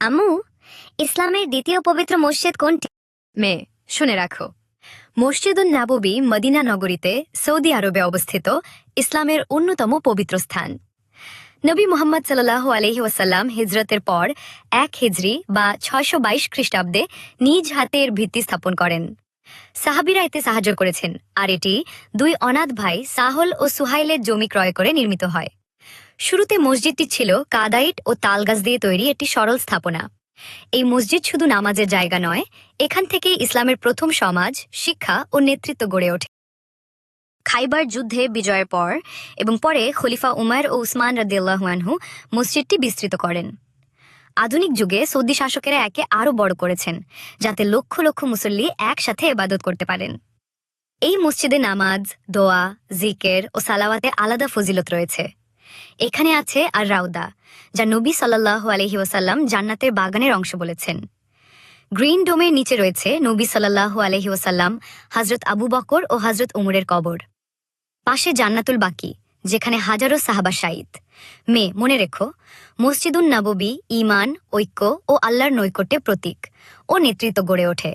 আম্মু, ইসলামের দ্বিতীয় পবিত্র মসজিদ কোনটি? মেয়ে, শুনে রাখো। মসজিদুন নাববী মদিনা নগরীতে সৌদি আরবে অবস্থিত ইসলামের অন্যতম পবিত্র স্থান। নবী মুহাম্মদ সাল্লাল্লাহু আলাইহি ওয়াসাল্লাম হিজরতের পর 1 হিজরি বা 622 খ্রিস্টাব্দে নিজ হাতে এর ভিত্তি স্থাপন করেন। সাহাবীরা এতে সাহায্য করেছেন, আর এটি 2 অনাথ ভাই সাহল ও সুহাইলের জমি ক্রয় করে নির্মিত হয়। শুরুতে মসজিদটি ছিল কাদাইট ও তালগাছ দিয়ে তৈরি একটি সরল স্থাপনা। এই মসজিদ শুধু নামাজের জায়গা নয়, এখান থেকে ইসলামের প্রথম সমাজ, শিক্ষা ও নেতৃত্ব গড়ে ওঠে। খাইবার যুদ্ধে বিজয়ের পর এবং পরে খলিফা উমর ও উসমান রাদিয়াল্লাহু আনহু মসজিদটি বিস্তৃত করেন। আধুনিক যুগে সৌদি শাসকেরা একে আরও বড় করেছেন, যাতে লক্ষ লক্ষ মুসল্লি একসাথে ইবাদত করতে পারেন। এই মসজিদে নামাজ, দোয়া, জিকের ও সালাওয়াতের আলাদা ফজিলত রয়েছে। এখানে আছে আর রাউদা, যা নবী সাল্লাল্লাহু আলাইহি ওয়াসাল্লাম জান্নাতের বাগানের অংশ বলেছেন। গ্রিন ডোমের নিচে রয়েছে নবী সাল্লাল্লাহু আলাইহি ওয়াসাল্লাম, হযরত আবু বকর ও হযরত উমরের কবর। পাশে জান্নাতুল বাকি, যেখানে হাজারো সাহাবা শাহিদ। মেয়ে, মনে রেখো, মসজিদুন নববী ঈমান, ঐক্য ও আল্লাহর নৈকট্যের প্রতীক ও নেতৃত্ব গড়ে ওঠে।